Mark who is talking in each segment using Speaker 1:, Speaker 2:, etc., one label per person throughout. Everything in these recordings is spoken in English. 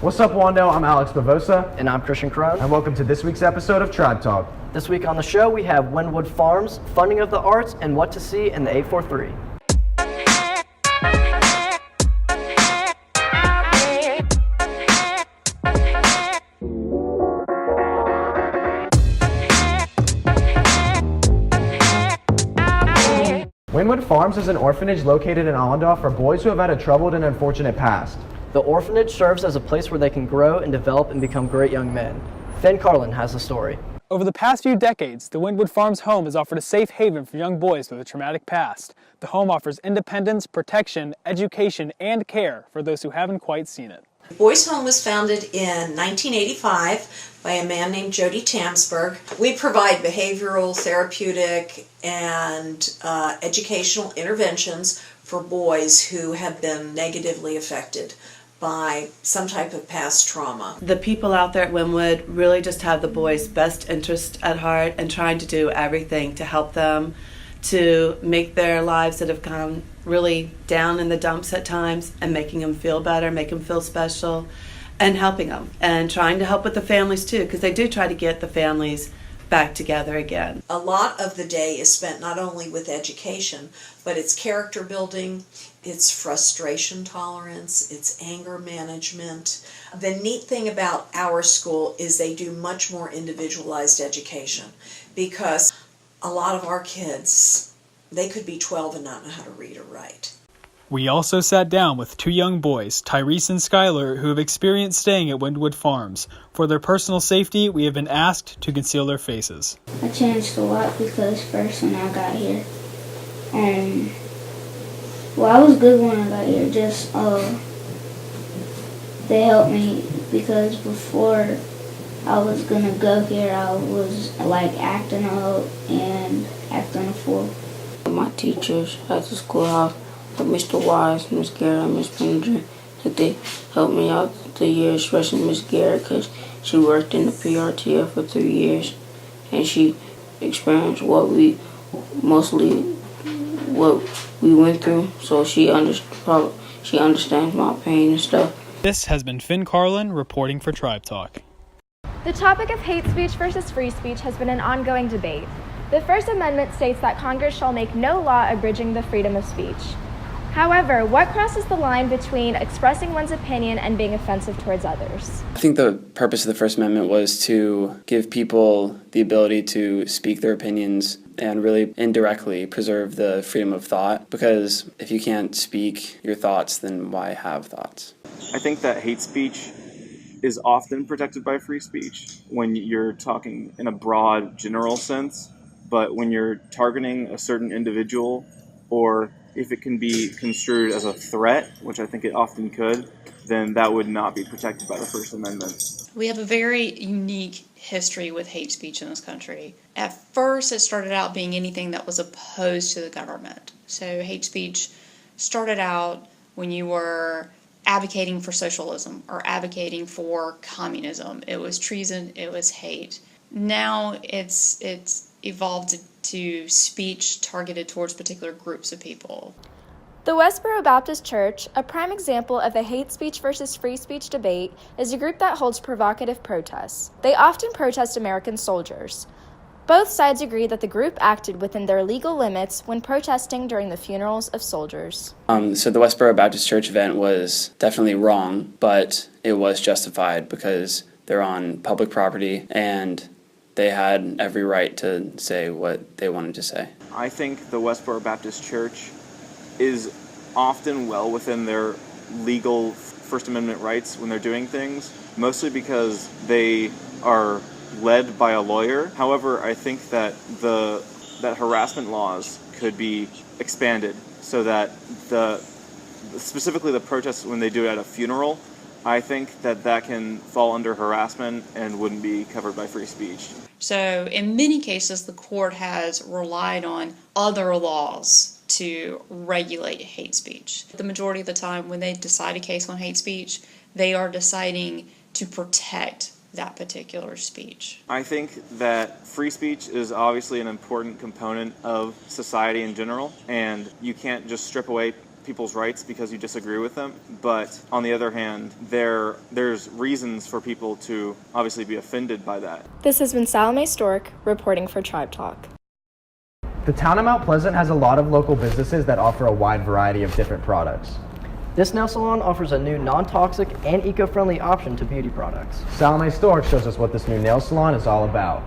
Speaker 1: What's up, Wando? I'm Alex Bavosa.
Speaker 2: And I'm Christian Crone.
Speaker 1: And welcome to this week's episode of Tribe Talk.
Speaker 2: This week on the show, we have Wynwood Farms, funding of the arts, and what to see in the 843.
Speaker 1: Wynwood Farms is an orphanage located in Allendale for boys who have had a troubled and unfortunate past.
Speaker 2: The orphanage serves as a place where they can grow and develop and become great young men. Finn Carlin has the story.
Speaker 3: Over the past few decades, the Wynwood Farms home has offered a safe haven for young boys with a traumatic past. The home offers independence, protection, education, and care for those who haven't quite seen it.
Speaker 4: The Boys Home was founded in 1985 by a man named Jody Tamsberg. We provide behavioral, therapeutic, and educational interventions for boys who have been negatively affected by some type of past trauma.
Speaker 5: The people out there at Wynwood really just have the boys' best interest at heart and trying to do everything to help them to make their lives that have gone really down in the dumps at times and making them feel better, make them feel special, and helping them. And trying to help with the families too, because they do try to get the families back together again.
Speaker 4: A lot of the day is spent not only with education, but it's character building, it's frustration tolerance, it's anger management. The neat thing about our school is they do much more individualized education, because a lot of our kids, they could be 12 and not know how to read or write.
Speaker 3: We also sat down with two young boys, Tyrese and Skylar, who have experienced staying at Wynwood Farms. For their personal safety, we have been asked to conceal their faces.
Speaker 6: I changed a lot because first when I got here, I was good when I got here, just they helped me because before I was gonna go here, I was like acting out and acting a fool.
Speaker 7: My teachers at the schoolhouse, like Mr. Wise, Miss Garrett, and Miss Benninger, that they helped me out the year, especially Miss Garrett, because she worked in the PRTF for 3 years, and she experienced what we went through, so she understands my pain and stuff.
Speaker 3: This has been Finn Carlin reporting for Tribe Talk.
Speaker 8: The topic of hate speech versus free speech has been an ongoing debate. The First Amendment states that Congress shall make no law abridging the freedom of speech. However, what crosses the line between expressing one's opinion and being offensive towards others?
Speaker 9: I think the purpose of the First Amendment was to give people the ability to speak their opinions and really indirectly preserve the freedom of thought, because if you can't speak your thoughts, then why have thoughts?
Speaker 10: I think that hate speech is often protected by free speech when you're talking in a broad, general sense, but when you're targeting a certain individual, or if it can be construed as a threat, which I think it often could, then that would not be protected by the First Amendment.
Speaker 11: We have a very unique history with hate speech in this country. At first, it started out being anything that was opposed to the government. So hate speech started out when you were advocating for socialism or advocating for communism. It was treason, it was hate. Now it's evolved to speech targeted towards particular groups of people.
Speaker 8: The Westboro Baptist Church, a prime example of the hate speech versus free speech debate, is a group that holds provocative protests. They often protest American soldiers. Both sides agree that the group acted within their legal limits when protesting during the funerals of soldiers.
Speaker 9: So the Westboro Baptist Church event was definitely wrong, but it was justified because they're on public property and they had every right to say what they wanted to say.
Speaker 10: I think the Westboro Baptist Church is often well within their legal First Amendment rights when they're doing things, mostly because they are led by a lawyer. However, I think that that harassment laws could be expanded so that specifically the protests when they do it at a funeral, I think that can fall under harassment and wouldn't be covered by free speech.
Speaker 11: So in many cases, the court has relied on other laws to regulate hate speech. The majority of the time when they decide a case on hate speech, they are deciding to protect that particular speech.
Speaker 10: I think that free speech is obviously an important component of society in general, and you can't just strip away people's rights because you disagree with them, but on the other hand, there's reasons for people to obviously be offended by that.
Speaker 8: This has been Salome Stork reporting for Tribe Talk.
Speaker 1: The town of Mount Pleasant has a lot of local businesses that offer a wide variety of different products.
Speaker 2: This nail salon offers a new non-toxic and eco-friendly option to beauty products.
Speaker 1: Salome Stork shows us what this new nail salon is all about.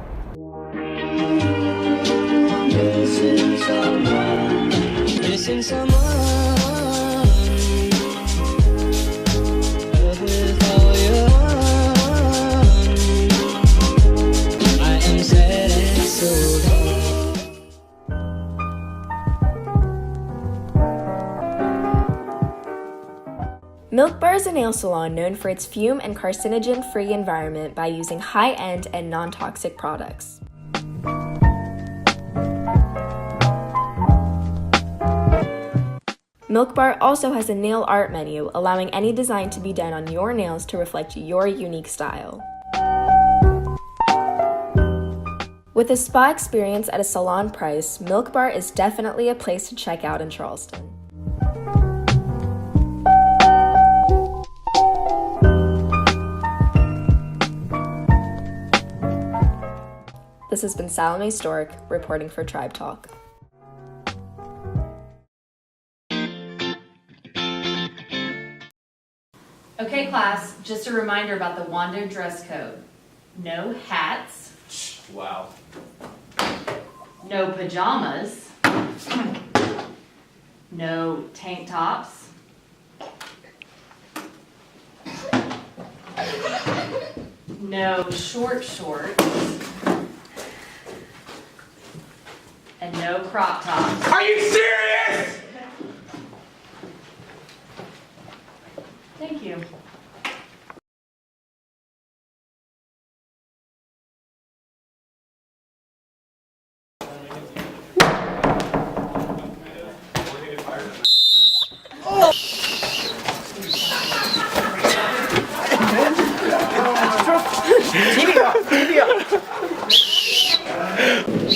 Speaker 8: Milk Bar is a nail salon known for its fume and carcinogen-free environment by using high-end and non-toxic products. Milk Bar also has a nail art menu, allowing any design to be done on your nails to reflect your unique style. With a spa experience at a salon price, Milk Bar is definitely a place to check out in Charleston. This has been Salome Stork reporting for Tribe Talk.
Speaker 12: Okay, class, just a reminder about the Wando dress code. No hats.
Speaker 13: Wow.
Speaker 12: No pajamas. No tank tops. No short shorts. And no crop tops.
Speaker 13: Are you serious?
Speaker 12: Thank you.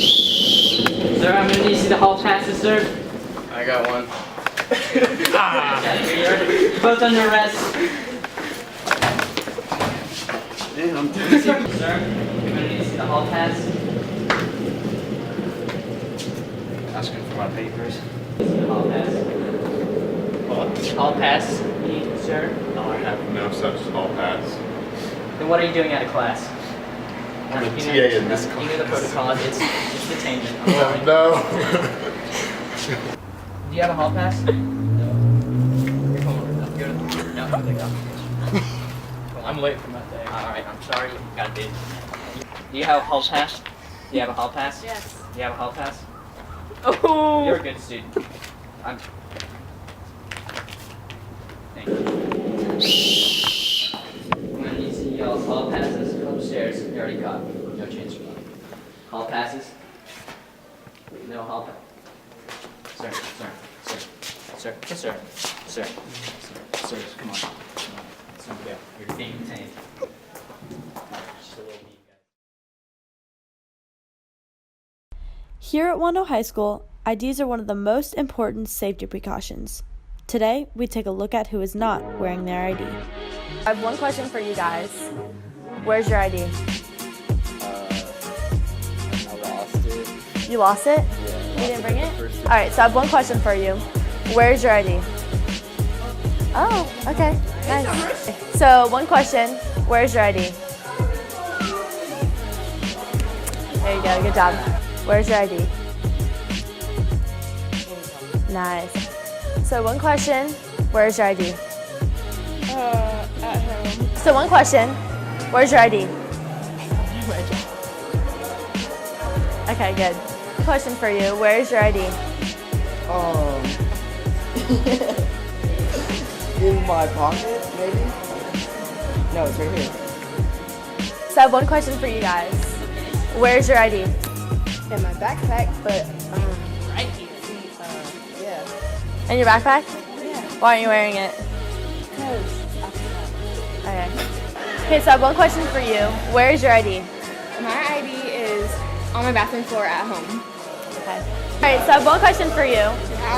Speaker 2: Sir, I'm gonna need to see the hall passes, sir.
Speaker 13: I got one.
Speaker 2: You're both under arrest.
Speaker 13: Damn.
Speaker 2: Sir, I'm gonna need to see the hall pass.
Speaker 13: Asking for my papers.
Speaker 2: The hall pass.
Speaker 13: What?
Speaker 2: Hall pass, need, sir.
Speaker 13: No, I have no such hall pass.
Speaker 2: Then what are you doing out of class?
Speaker 13: I'm a
Speaker 2: You
Speaker 13: TA
Speaker 2: know-
Speaker 13: in this
Speaker 2: You know the
Speaker 13: class.
Speaker 2: protocol, it's detainment. I'm
Speaker 13: Oh,
Speaker 2: sorry.
Speaker 13: no.
Speaker 2: Do you have a hall pass? No. Here, come over. No, take off. I'm late for my day. Alright, I'm sorry. Got it. Do you have a hall pass? Do you have a hall pass?
Speaker 12: Yes.
Speaker 2: Do you have a hall pass?
Speaker 12: Oh.
Speaker 2: You're a good student. I'm... Thank you. I'm gonna need to see y'all's hall passes upstairs. You already got. No chance for that. Hall passes? No hall pass. Sir, come on. Sir, go. You're being detained. Just a little beat, guys.
Speaker 14: Here at Wando High School, IDs are one of the most important safety precautions. Today, we take a look at who is not wearing their ID.
Speaker 8: I have one question for you guys. Where's your ID?
Speaker 13: I lost it.
Speaker 8: You lost it?
Speaker 13: Yeah.
Speaker 8: You didn't bring it? Alright, so I have one question for you. Where's your ID? Oh, okay. Nice. So, one question. Where's your ID? There you go. Good job. Where's your ID? Nice. So, one question. Where's your ID?
Speaker 15: At home.
Speaker 8: So, one question. Where's your ID? Okay, good. Question for you. Where's your ID?
Speaker 16: In my pocket, maybe? No, it's right here.
Speaker 8: So I have one question for you guys. Where's your ID?
Speaker 15: In my backpack, but right here. Yeah.
Speaker 8: In your backpack?
Speaker 15: Yeah.
Speaker 8: Why aren't you wearing it?
Speaker 15: Because
Speaker 8: Okay. Okay, so I have one question for you. Where's your ID?
Speaker 15: my ID is on my bathroom floor at home.
Speaker 8: Okay. Alright, so I have one question for you.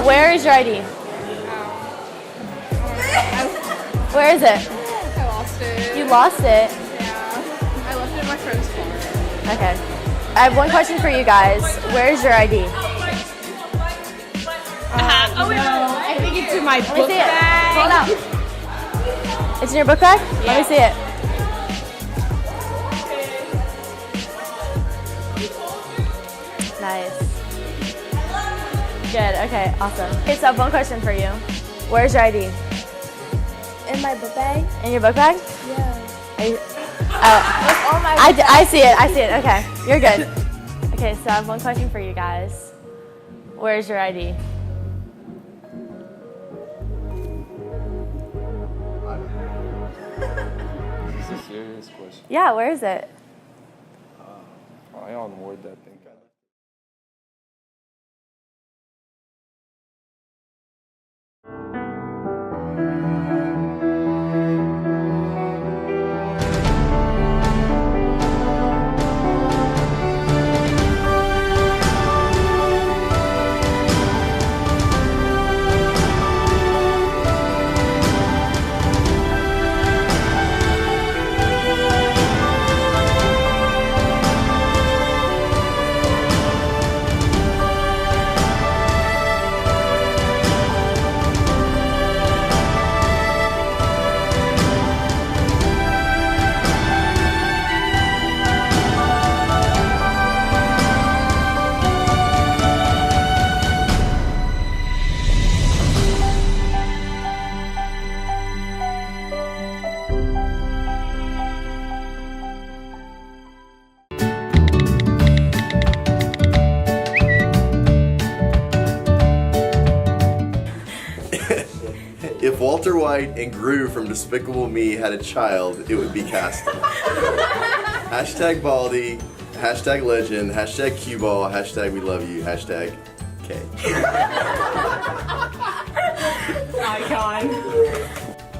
Speaker 8: Where is your ID?
Speaker 15: Where is it?
Speaker 17: I lost it.
Speaker 15: You lost it?
Speaker 17: Yeah. I left it in my friend's car.
Speaker 15: Okay. I have one question for you guys. Where's your ID?
Speaker 17: I think it's in my
Speaker 15: Let me
Speaker 17: book
Speaker 15: see it.
Speaker 17: bag.
Speaker 15: Pull it out. It's in your book bag? Let me see it. Nice. Good. Okay. Awesome. Okay, so I have one question for you. Where's your ID?
Speaker 6: In my book bag?
Speaker 15: In your book bag?
Speaker 6: Yeah.
Speaker 15: Are you, I see it. I see it. Okay. You're good. Okay, so I have one question for you guys. Where's your ID?
Speaker 18: Is this a serious question?
Speaker 15: Yeah, where is it?
Speaker 18: I on word that thing.
Speaker 19: If Walter White and Gru from Despicable Me had a child, it would be Caston. Hashtag Baldy, hashtag legend, hashtag cue ball, hashtag we love you, hashtag K.
Speaker 20: Icon.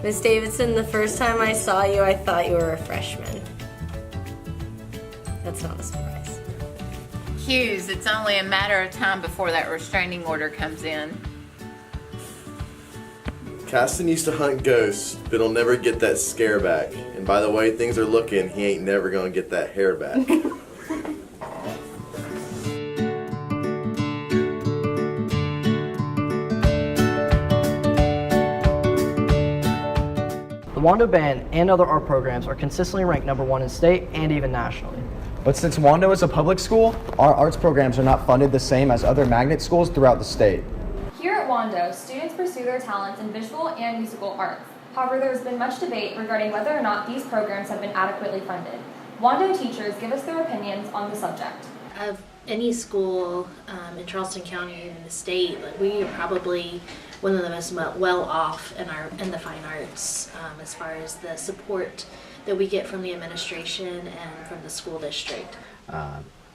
Speaker 20: Miss Davidson, the first time I saw you, I thought you were a freshman. That's not a surprise.
Speaker 21: Hughes, it's only a matter of time before that restraining order comes in.
Speaker 19: Caston used to hunt ghosts, but he'll never get that scare back. And by the way things are looking, he ain't never gonna get that hair back.
Speaker 16: The Wando Band and other art programs are consistently ranked #1 in state and even nationally.
Speaker 1: But since Wando is a public school, our arts programs are not funded the same as other magnet schools throughout the state.
Speaker 8: Here at Wando, students pursue their talents in visual and musical arts. However, there has been much debate regarding whether or not these programs have been adequately funded. Wando teachers give us their opinions on the subject.
Speaker 22: Of any school in Charleston County and in the state, like, we are probably one of the most well off in the fine arts as far as the support that we get from the administration and from the school district.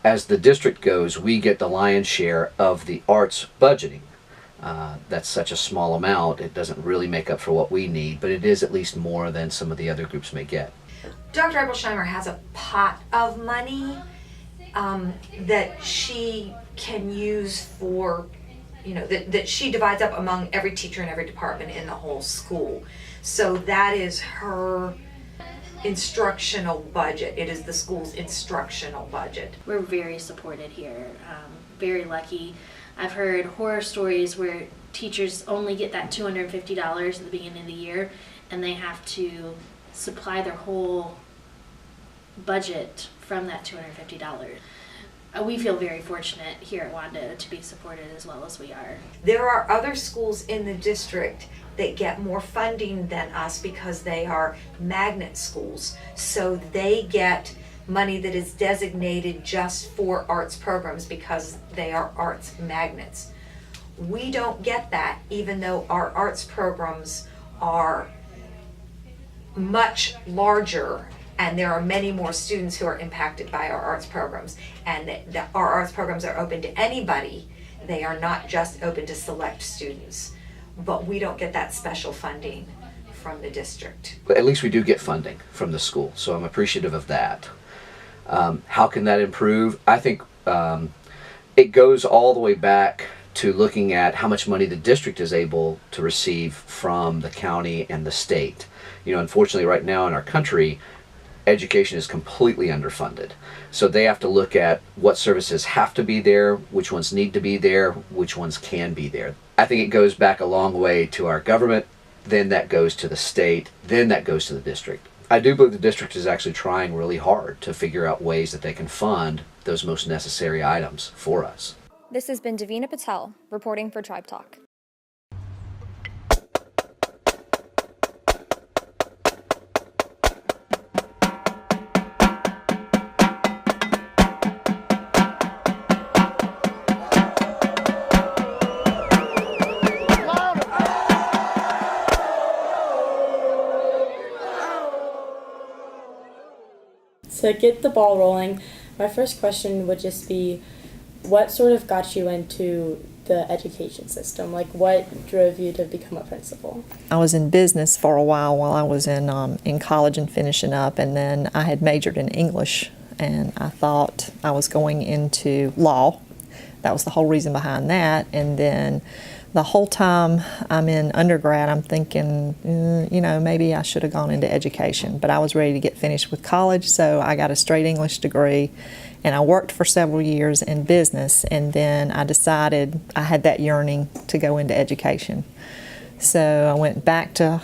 Speaker 23: As the district goes, we get the lion's share of the arts budgeting. That's such a small amount, it doesn't really make up for what we need, but it is at least more than some of the other groups may get.
Speaker 24: Dr. Eibelsheimer has a pot of money that she can use for, that she divides up among every teacher in every department in the whole school. So that is her instructional budget. It is the school's instructional budget.
Speaker 22: We're very supported here, very lucky. I've heard horror stories where teachers only get that $250 at the beginning of the year, and they have to supply their whole budget from that $250. We feel very fortunate here at Wando to be supported as well as we are.
Speaker 24: There are other schools in the district that get more funding than us because they are magnet schools. So they get money that is designated just for arts programs because they are arts magnets. We don't get that, even though our arts programs are much larger and there are many more students who are impacted by our arts programs. And our arts programs are open to anybody. They are not just open to select students. But we don't get that special funding from the district.
Speaker 23: At least we do get funding from the school, so I'm appreciative of that. How can that improve? I think it goes all the way back to looking at how much money the district is able to receive from the county and the state. You know, unfortunately right now in our country, education is completely underfunded. So they have to look at what services have to be there, which ones need to be there, which ones can be there. I think it goes back a long way to our government, then that goes to the state, then that goes to the district. I do believe the district is actually trying really hard to figure out ways that they can fund those most necessary items for us.
Speaker 8: This has been Davina Patel, reporting for Tribe Talk.
Speaker 14: To get the ball rolling, my first question would just be, what sort of got you into the education system? Like, what drove you to become a principal?
Speaker 3: I was in business for a while I was in college and finishing up, and then I had majored in English, and I thought I was going into law. That was the whole reason behind that. And then the whole time I'm in undergrad, I'm thinking, maybe I should have gone into education. But I was ready to get finished with college, so I got a straight English degree. And I worked for several years in business, and then I decided I had that yearning to go into education. So I went back to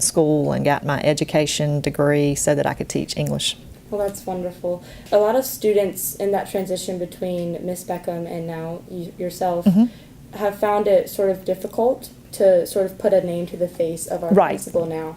Speaker 3: school and got my education degree so that I could teach English.
Speaker 14: Well, that's wonderful. A lot of students in that transition between Miss Beckham and now yourself have found it sort of difficult to sort of put a name to the face of our principal now.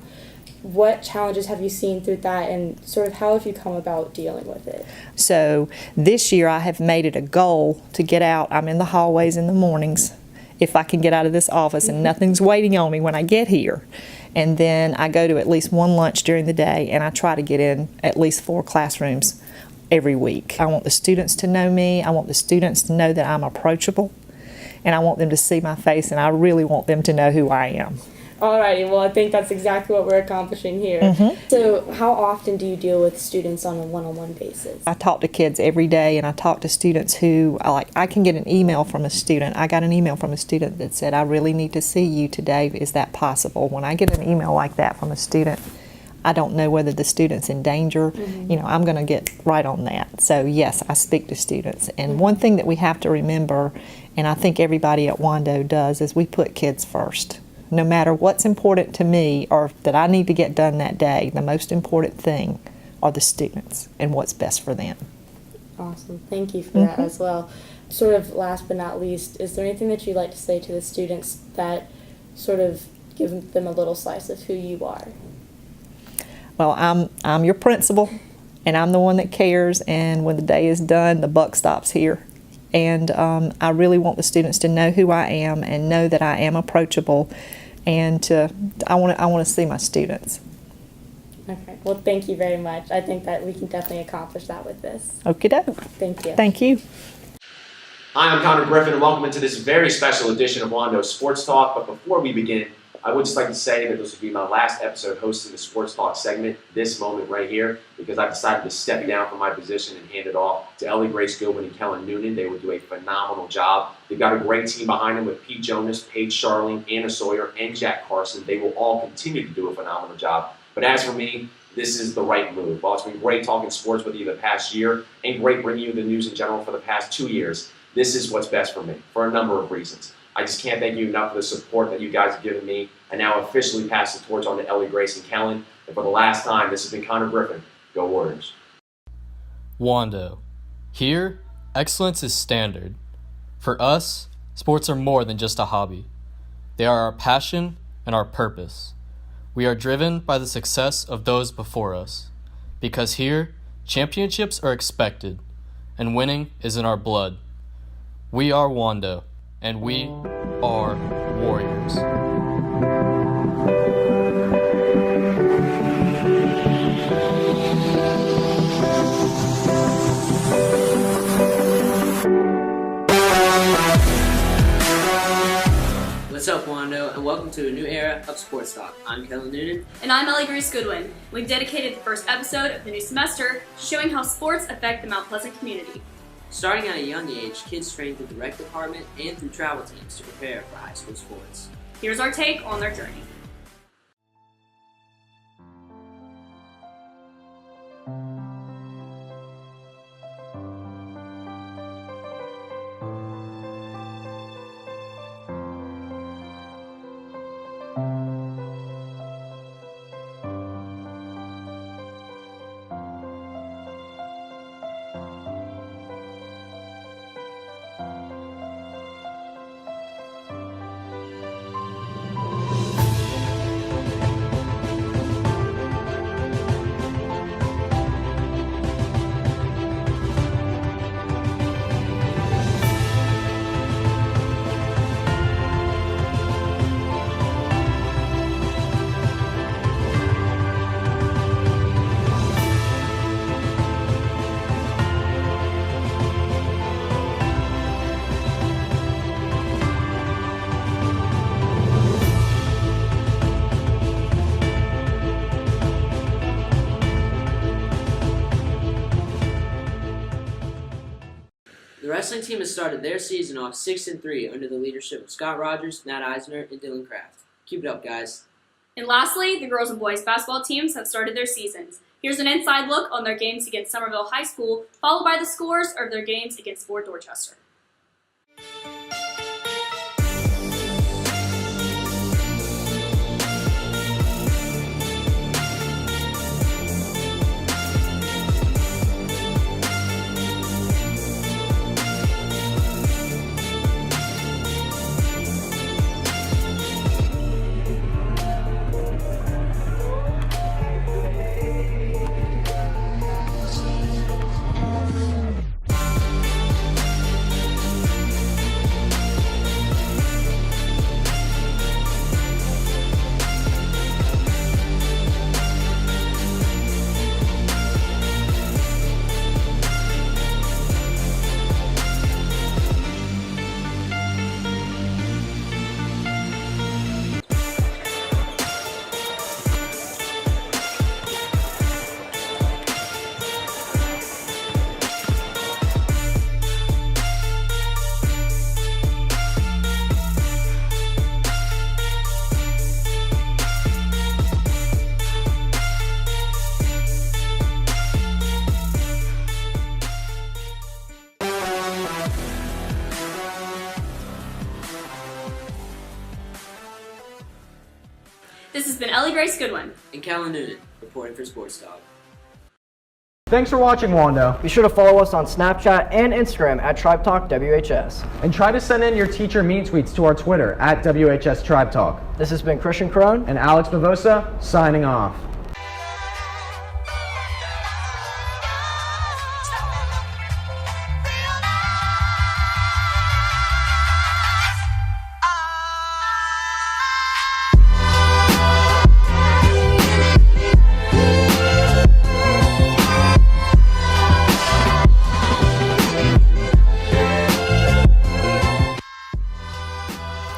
Speaker 14: What challenges have you seen through that, and sort of how have you come about dealing with it?
Speaker 3: So this year I have made it a goal to get out. I'm in the hallways in the mornings if I can get out of this office and nothing's waiting on me when I get here. And then I go to at least one lunch during the day, and I try to get in at least 4 classrooms every week. I want the students to know me. I want the students to know that I'm approachable, and I want them to see my face, and I really want them to know who I am.
Speaker 14: Alrighty, well, I think that's exactly what we're accomplishing here. So how often do you deal with students on a one-on-one basis?
Speaker 3: I talk to kids every day, and I talk to students who, I can get an email from a student. I got an email from a student that said, I really need to see you today. Is that possible? When I get an email like that from a student, I don't know whether the student's in danger. I'm going to get right on that. So yes, I speak to students. And one thing that we have to remember, and I think everybody at Wando does, is we put kids first. No matter what's important to me or that I need to get done that day, the most important thing are the students and what's best for them.
Speaker 14: Awesome. Thank you for that as well. Sort of last but not least, is there anything that you'd like to say to the students that sort of give them a little slice of who you are?
Speaker 3: Well, I'm your principal, and I'm the one that cares, and when the day is done, the buck stops here. And I really want the students to know who I am and know that I am approachable, and I want to see my students.
Speaker 14: Okay. Well, thank you very much. I think that we can definitely accomplish that with this.
Speaker 3: Okie doke.
Speaker 14: Thank you.
Speaker 3: Thank you.
Speaker 4: Hi, I'm Connor Griffin, and welcome into this very special edition of Wando Sports Talk. But before we begin, I would just like to say that this will be my last episode hosting the Sports Talk segment, this moment right here, because I've decided to step down from my position and hand it off to Ellie Grace Goodwin and Kellen Noonan. They will do a phenomenal job. They've got a great team behind them with Pete Jonas, Paige Charling, Anna Sawyer, and Jack Carson. They will all continue to do a phenomenal job. But as for me, this is the right move. While it's been great talking sports with you the past year and great bringing you the news in general for the past 2 years, this is what's best for me for a number of reasons. I just can't thank you enough for the support that you guys have given me. I now officially pass the torch on to Ellie Grace and Kellen. And for the last time, this has been Connor Griffin. Go Warriors.
Speaker 5: Wando. Here, excellence is standard. For us, sports are more than just a hobby. They are our passion and our purpose. We are driven by the success of those before us. Because here, championships are expected, and winning is in our blood. We are Wando, and we are Warriors.
Speaker 7: What's up, Wando, and welcome to a new era of Sports Talk. I'm Kellen Noonan.
Speaker 25: And I'm Ellie Grace Goodwin. We've dedicated the first episode of the new semester to showing how sports affect the Mount Pleasant community.
Speaker 7: Starting at a young age, kids train through the rec department and through travel teams to prepare for high school sports.
Speaker 17: Here's our take on their journey.
Speaker 7: The wrestling team has started their season off 6-3 under the leadership of Scott Rogers, Matt Eisner, and Dylan Kraft. Keep it up, guys.
Speaker 17: And lastly, the girls and boys basketball teams have started their seasons. Here's an inside look on their games against Somerville High School, followed by the scores of their games against Fort Dorchester. This has been Ellie Grace Goodwin.
Speaker 7: And Callan Noonan, reporting for Sports Talk.
Speaker 1: Thanks for watching, Wando.
Speaker 16: Be sure to follow us on Snapchat and Instagram at Tribe Talk WHS.
Speaker 1: And try to send in your teacher mean tweets to our Twitter at WHS Tribe Talk.
Speaker 16: This has been Christian Crone
Speaker 1: and Alex Bavosa signing off.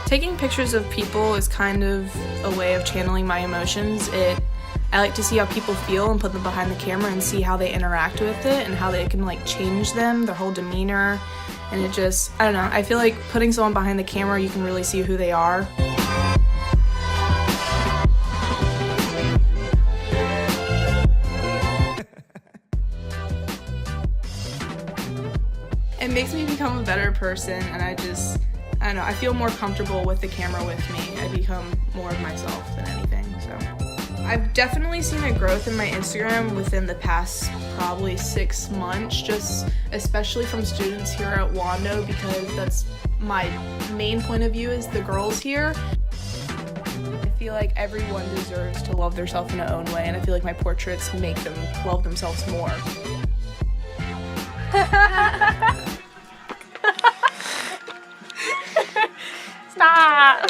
Speaker 17: Taking pictures of people is kind of a way of channeling my emotions. I like to see how people feel and put them behind the camera and see how they interact with it and how they can like change them, their whole demeanor. And it just, I don't know, I feel like putting someone behind the camera, you can really see who they are. It makes me become a better person, and I don't know, I feel more comfortable with the camera with me. I become more of myself than anything, so. I've definitely seen a growth in my Instagram within the past probably 6 months, just especially from students here at Wando, because that's my main point of view is the girls here. I feel like everyone deserves to love themselves in their own way, and I feel like my portraits make them love themselves more.
Speaker 15: Stop!